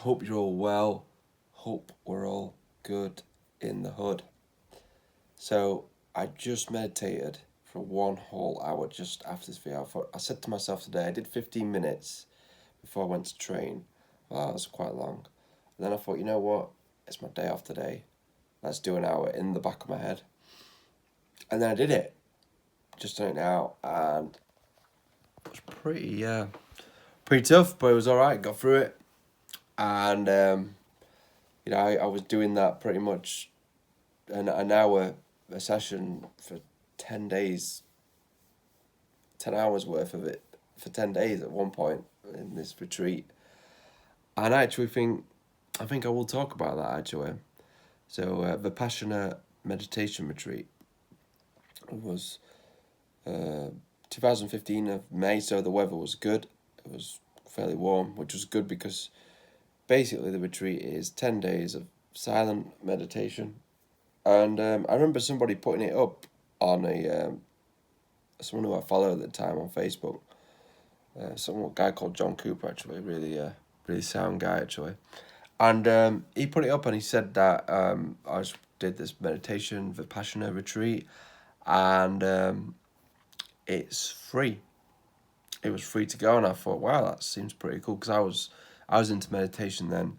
Hope you're all well. Hope we're all good in the hood. So I just meditated for 1 whole hour just after this video. I said to myself today, I did 15 minutes before I went to train. Well, that was quite long. And then I thought, you know what? It's my day off today. Let's do an hour in the back of my head. And then I did it. Just done it now, and it was pretty tough, but it was all right. Got through it, and I was doing that pretty much an hour a session for 10 days, 10 hours worth of it for 10 days at one point in this retreat, and I think I will talk about that actually. So Vipassana meditation retreat was 2015 of May, so the weather was good. It was fairly warm, which was good because basically the retreat is 10 days of silent meditation. And I remember somebody putting it up on someone who I followed at the time on Facebook. A guy called John Cooper, actually, really sound guy actually. And he put it up and he said that I just did this meditation Vipassana retreat, and it's free. It was free to go, and I thought, wow, that seems pretty cool because I was into meditation then.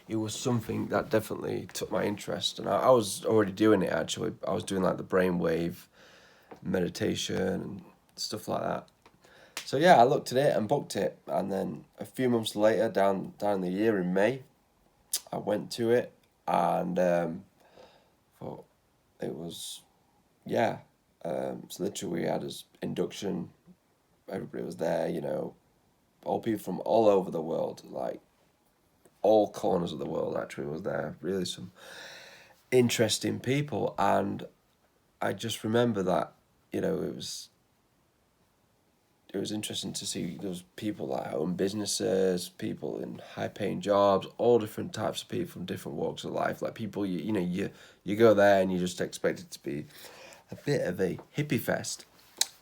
It was something that definitely took my interest, and I was already doing it actually. I was doing like the brainwave meditation and stuff like that. So yeah, I looked at it and booked it, and then a few months later, down the year in May, I went to it, and thought it was, yeah. So literally we had his induction. Everybody was there, all people from all over the world, like all corners of the world actually was there. Really some interesting people, and I just remember that, it was interesting to see those people that own businesses, people in high paying jobs, all different types of people from different walks of life. Like people, you go there and you just expect it to be a bit of a hippie fest.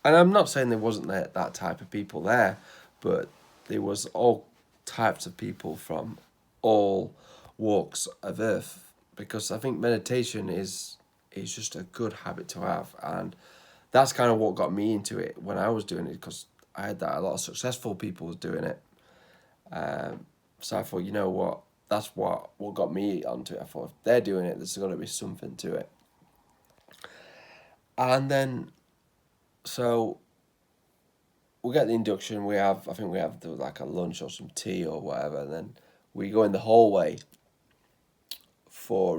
And I'm not saying there wasn't that type of people there, but there was all types of people from all walks of earth, because I think meditation is just a good habit to have, and that's kind of what got me into it when I was doing it, because I had that a lot of successful people was doing it. So I thought, you know what, that's what got me onto it. I thought if they're doing it, there's got to be something to it. And then so we get the induction. I think we have like a lunch or some tea or whatever, and then we go in the hallway for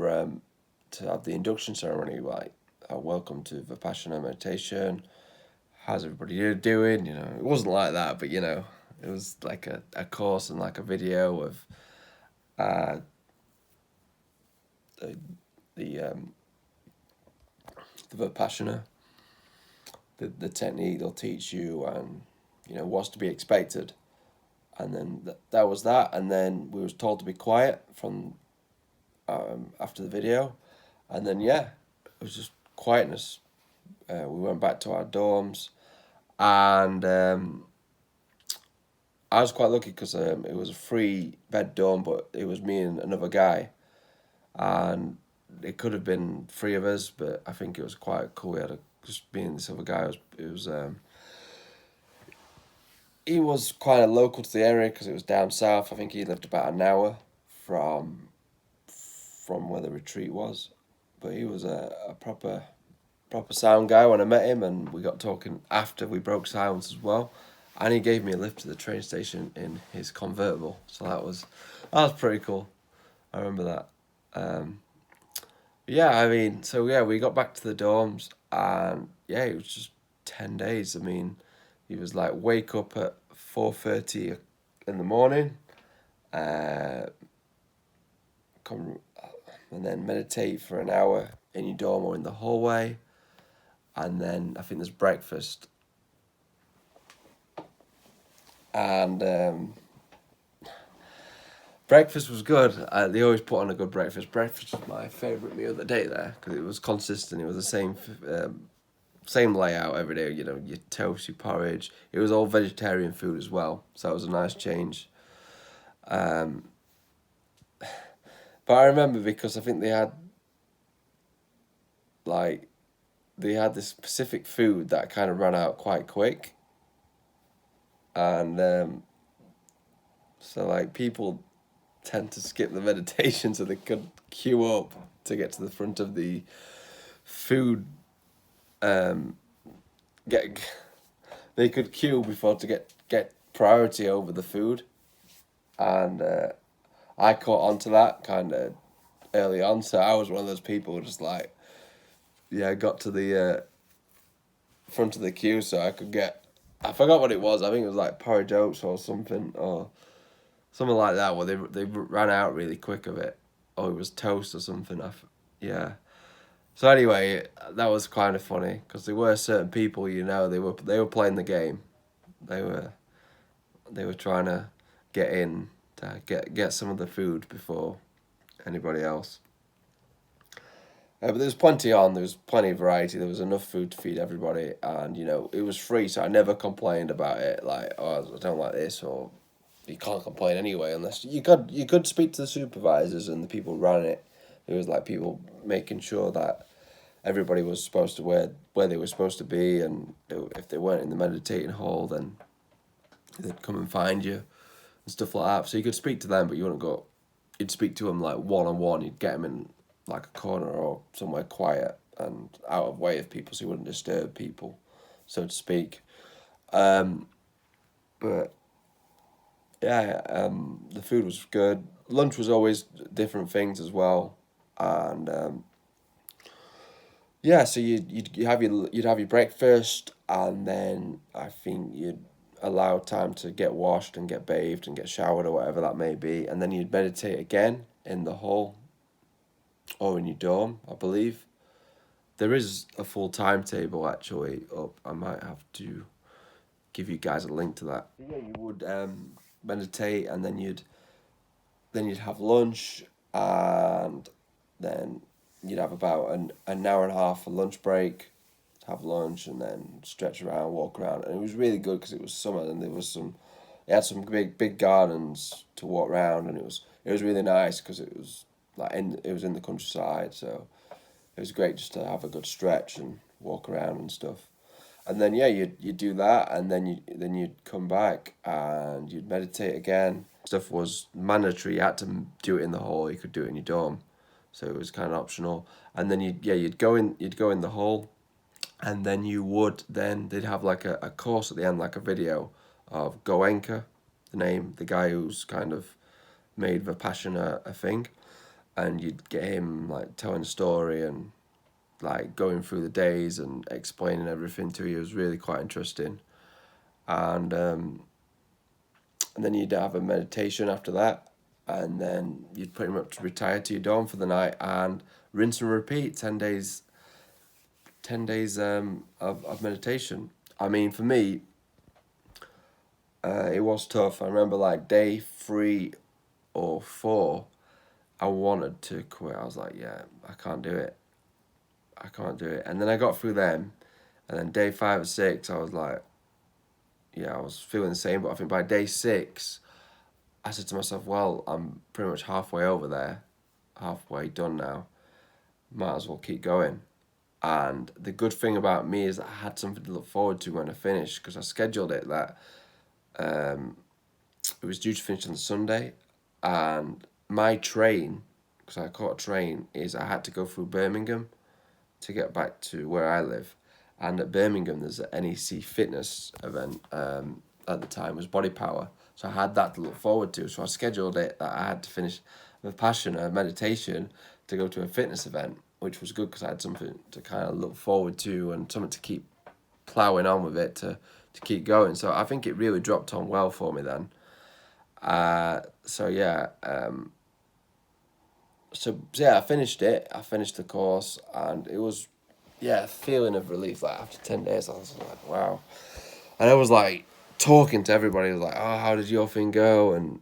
to have the induction ceremony. Like, welcome to Vipassana meditation. How's everybody doing? It wasn't like that, but it was like a course and like a video of uh, the the Vipassana, the technique they'll teach you, and what's to be expected. And then that was that, and then we was told to be quiet from after the video, and then yeah, it was just quietness. We went back to our dorms, and I was quite lucky because it was a free bed dorm, but it was me and another guy, and it could have been three of us, but I think it was quite cool. We had just me and this other guy. He was quite a local to the area because it was down south. I think he lived about an hour from where the retreat was, but he was a proper sound guy when I met him, and we got talking after we broke silence as well, and he gave me a lift to the train station in his convertible. So that was pretty cool. I remember that. Yeah, I mean, so yeah, we got back to the dorms, and yeah, it was just 10 days. I mean, he was like, wake up at 4:30 in the morning, uh, come and then meditate for an hour in your dorm or in the hallway, and then I think there's breakfast, and breakfast was good. They always put on a good breakfast. Breakfast was my favourite meal of the day there because it was consistent. It was the same layout every day. Your toast, your porridge. It was all vegetarian food as well, so it was a nice change. But I remember because I think like they had this specific food that kind of ran out quite quick, and so like people tend to skip the meditation so they could queue up to get to the front of the food. Um, get they could queue before to get priority over the food, and I caught on to that kind of early on. So I was one of those people who just like, yeah, got to the front of the queue so I could get. I forgot what it was. I think it was like porridge oats or something, or something like that. Where they ran out really quick of it, or it was toast or something. Yeah. So anyway, that was kind of funny because there were certain people, they were playing the game. They were they were trying to get in to get some of the food before anybody else. But there was plenty on. There was plenty of variety. There was enough food to feed everybody, and it was free, so I never complained about it. Like, oh, I don't like this, or you can't complain anyway, unless you could speak to the supervisors and the people running it. There was like people making sure that everybody was supposed to where they were supposed to be, and if they weren't in the meditating hall, then they'd come and find you and stuff like that. So you could speak to them, but you wouldn't go. You'd speak to them like one on one. You'd get them in like a corner or somewhere quiet and out of way of people, so you wouldn't disturb people, so to speak. Um, but yeah, the food was good. Lunch was always different things as well, and yeah. So you'd have your breakfast, and then I think you'd allow time to get washed and get bathed and get showered or whatever that may be, and then you'd meditate again in the hall or in your dorm, I believe. There is a full timetable actually up. I might have to give you guys a link to that. Yeah, you would meditate, and then you'd have lunch, and then you'd have about an hour and a half for lunch break, have lunch, and then stretch around, walk around, and it was really good because it was summer and it had some big gardens to walk around, and it was really nice because it was in the countryside, so it was great just to have a good stretch and walk around and stuff. And then yeah, you'd do that, and then you'd come back and you'd meditate again. Stuff was mandatory. You had to do it in the hall. You could do it in your dorm, so it was kind of optional. And then you'd go in the hall, and then they'd have like a course at the end, like a video of Goenka, the guy who's kind of made Vipassana a thing, and you'd get him like telling a story and like going through the days and explaining everything to you. It was really quite interesting, and then you'd have a meditation after that, and then you'd pretty much retire to your dorm for the night and rinse and repeat 10 days. 10 days of meditation. I mean, for me, it was tough. I remember like day 3 or 4, I wanted to quit. I was like, yeah, I can't do it. I can't do it. And then I got through them, and then day 5 or 6, I was like, yeah, I was feeling the same. But I think by day 6, I said to myself, well, I'm pretty much halfway over there, halfway done now. Might as well keep going. And the good thing about me is that I had something to look forward to when I finished, because I scheduled it that it was due to finish on the Sunday, and my train, because I caught a train, is I had to go through Birmingham to get back to where I live. And at Birmingham, there's an NEC fitness event. At the time was Body Power, so I had that to look forward to. So I scheduled it that I had to finish Vipassana meditation to go to a fitness event, which was good because I had something to kind of look forward to and something to keep ploughing on with it to keep going. So I think it really dropped on well for me then. So yeah, I finished it. I finished the course, and it was, yeah, a feeling of relief. Like after 10 days, I was like, wow. And I was like talking to everybody, like, oh, how did your thing go? And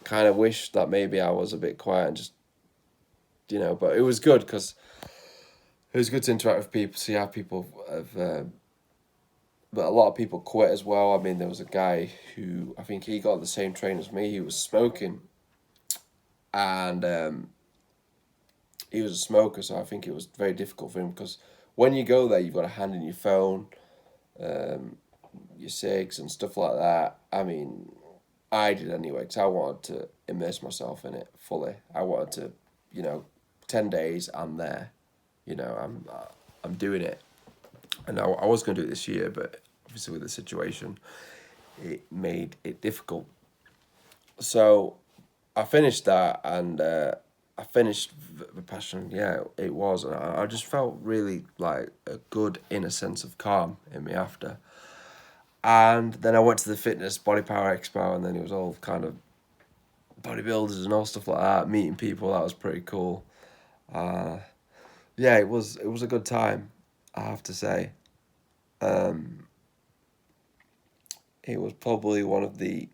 kind of wished that maybe I was a bit quiet and just, but it was good because it was good to interact with people, see how people have. But a lot of people quit as well. I mean, there was a guy who I think he got the same train as me. He was smoking, and he was a smoker, so I think it was very difficult for him because when you go there, you've got to hand in your phone, um, your cigs and stuff like that. I mean, I did anyway because I wanted to immerse myself in it fully. I wanted to, 10 days I'm there. I'm doing it, and I was going to do it this year, but obviously with the situation, it made it difficult. So I finished that, and I finished Vipassana. Yeah, it was. And I just felt really like a good inner sense of calm in me after. And then I went to the fitness body power expo, and then it was all kind of bodybuilders and all stuff like that, meeting people. That was pretty cool. Uh, yeah, it was a good time, I have to say. Um, it was probably one of the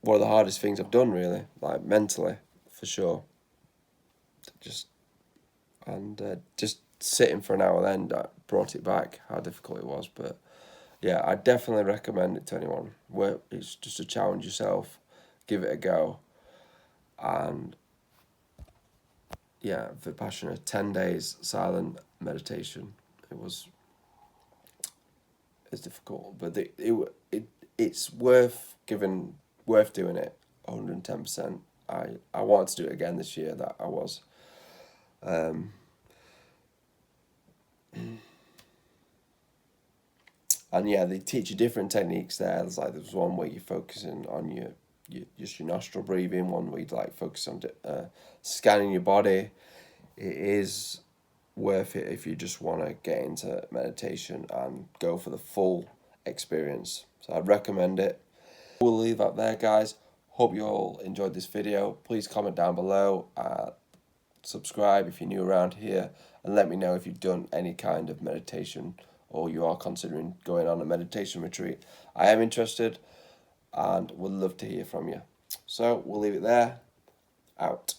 hardest things I've done, really, like mentally, for sure. Just just sitting for an hour then that brought it back how difficult it was. But yeah, I definitely recommend it to anyone. Where it's just to challenge yourself, give it a go, and yeah, Vipassana, 10 days silent meditation. It was it's difficult, but it's worth doing it. 110%. I wanted to do it again this year. That I was. Um, And yeah, they teach you different techniques there. There's one where you're focusing on just your nostril breathing. One where you like focus on scanning your body. It is worth it if you just want to get into meditation and go for the full experience. So I'd recommend it. We'll leave that there, guys. Hope you all enjoyed this video. Please comment down below. Subscribe if you're new around here, and let me know if you've done any kind of meditation or you are considering going on a meditation retreat. I am interested and would love to hear from you. So we'll leave it there. Out.